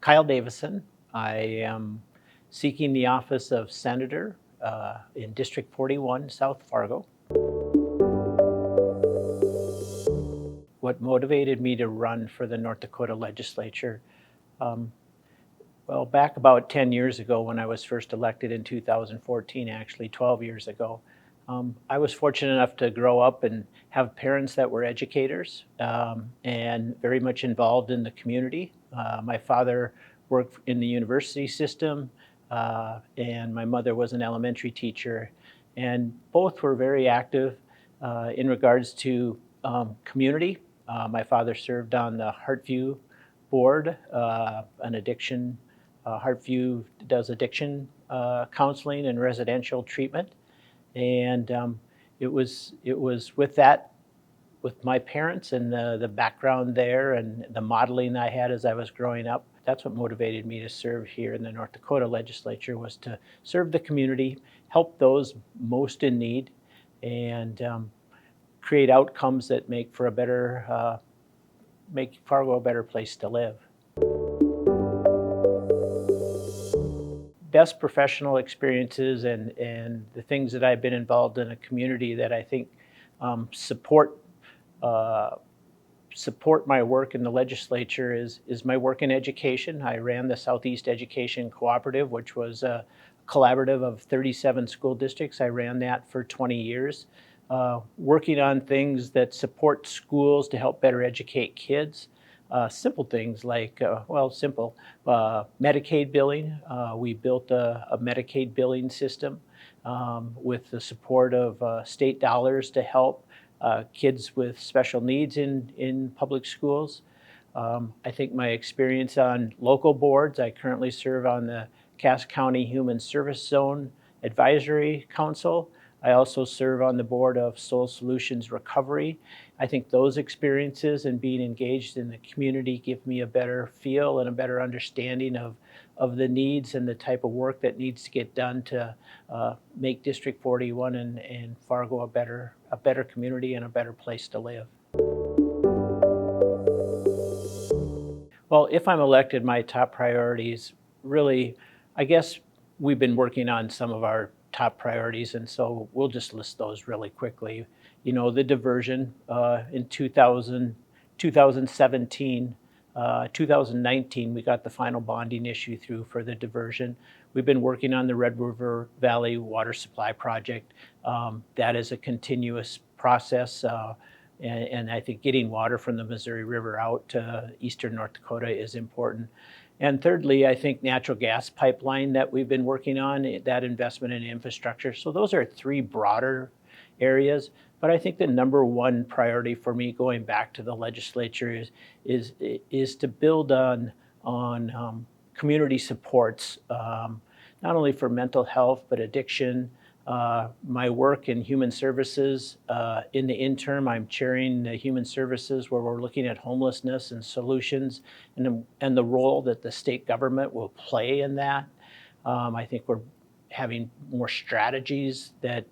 Kyle Davison. I am seeking the office of Senator in District 41, South Fargo. What motivated me to run for the North Dakota legislature? Well, back about 10 years ago when I was first elected in 2014, actually 12 years ago, I was fortunate enough to grow up and have parents that were educators and very much involved in the community. My father worked in the university system and my mother was an elementary teacher, and both were very active in regards to community. My father served on the Heartview board, an addiction. Heartview does addiction counseling and residential treatment, and it was with that, with my parents and the background there and the modeling I had as I was growing up. That's what motivated me to serve here in the North Dakota legislature, was to serve the community, help those most in need, and create outcomes that make for a better, make Fargo a better place to live. Best professional experiences and the things that I've been involved in a community that I think support my work in the legislature is my work in education. I ran the Southeast Education Cooperative, which was a collaborative of 37 school districts. I ran that for 20 years, working on things that support schools to help better educate kids. Simple things like, Medicaid billing. We built a Medicaid billing system with the support of state dollars to help kids with special needs in public schools. I think my experience on local boards, I currently serve on the Cass County Human Service Zone Advisory Council. I also serve on the board of Soul Solutions Recovery. I think those experiences and being engaged in the community give me a better feel and a better understanding of the needs and the type of work that needs to get done to make District 41 and Fargo a better community and a better place to live. Well, if I'm elected, my top priorities really, I guess we've been working on some of our top priorities, and so we'll just list those really quickly. You know, the diversion in 2017, 2019, we got the final bonding issue through for the diversion. We've been working on the Red River Valley Water Supply Project. That is a continuous process, and I think getting water from the Missouri River out to eastern North Dakota is important. And thirdly, I think natural gas pipeline that we've been working on, that investment in infrastructure. So those are three broader areas. But I think the number one priority for me going back to the legislature is to build on community supports, not only for mental health, but addiction. My work in human services, in the interim, I'm chairing the human services where we're looking at homelessness and solutions and the role that the state government will play in that. I think we're having more strategies that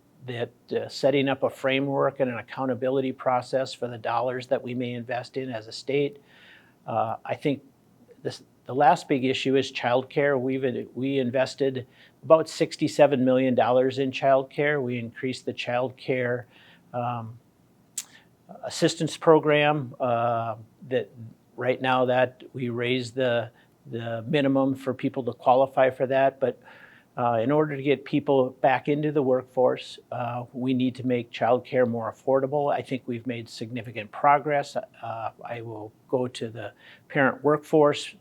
setting up a framework and an accountability process for the dollars that we may invest in as a state. I think the last big issue is childcare. We invested about $67 million in childcare. We increased the childcare assistance program. That right now that we raised the minimum for people to qualify for that, but in order to get people back into the workforce, we need to make childcare more affordable. I think we've made significant progress. I will go to the parent workforce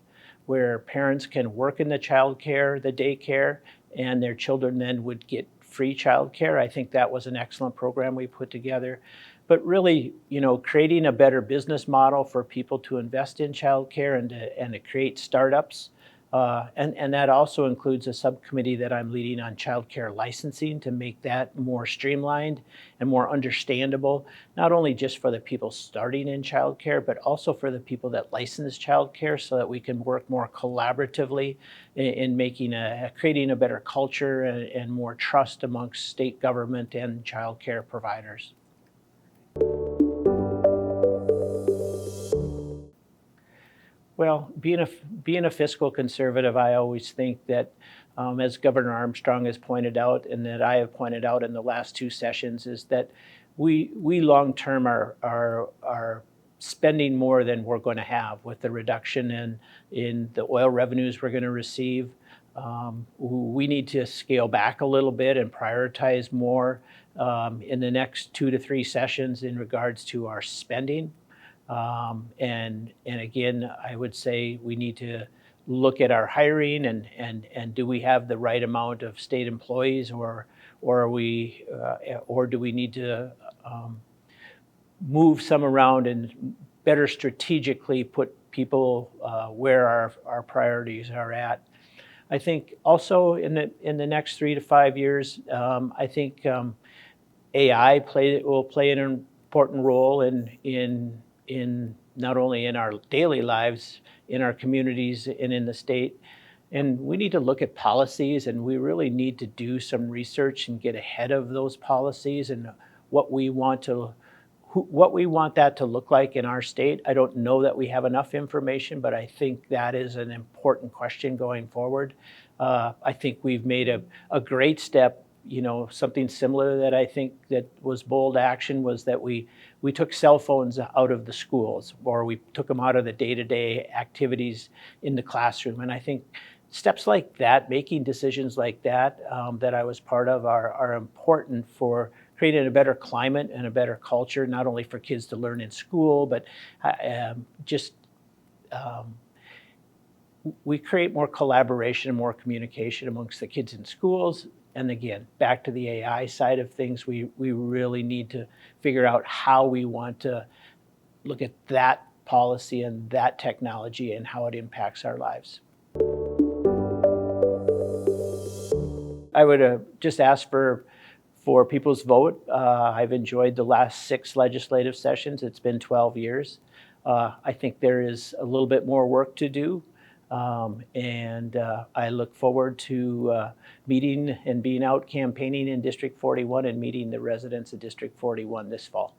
where parents can work in the childcare, the daycare, and their children then would get free childcare. I think that was an excellent program we put together. But really, you know, creating a better business model for people to invest in childcare and to create startups. And that also includes a subcommittee that I'm leading on childcare licensing to make that more streamlined and more understandable, not only just for the people starting in childcare, but also for the people that license childcare, so that we can work more collaboratively in creating a better culture and more trust amongst state government and childcare providers. Well, being a fiscal conservative, I always think that, as Governor Armstrong has pointed out, and that I have pointed out in the last two sessions, is that we long term are spending more than we're going to have with the reduction in the oil revenues we're going to receive. We need to scale back a little bit and prioritize more in the next 2 to 3 sessions in regards to our spending. And again, I would say we need to look at our hiring and do we have the right amount of state employees, or are we or do we need to move some around and better strategically put people where our priorities are at. I think also in the next 3 to 5 years, I think AI will play an important role in not only in our daily lives, in our communities, and in the state. And we need to look at policies, and we really need to do some research and get ahead of those policies and what we want that to look like in our state. I don't know that we have enough information, but I think that is an important question going forward. I think we've made a great step. Something similar that I think that was bold action was that we took cell phones out of the schools, or we took them out of the day-to-day activities in the classroom. And I think steps like that, making decisions like that, that I was part of, are important for creating a better climate and a better culture, not only for kids to learn in school, but we create more collaboration and more communication amongst the kids in schools. And again, back to the AI side of things, we really need to figure out how we want to look at that policy and that technology and how it impacts our lives. I would just ask for people's vote. I've enjoyed the last 6 legislative sessions. It's been 12 years. I think there is a little bit more work to do. And I look forward to meeting and being out campaigning in District 41 and meeting the residents of District 41 this fall.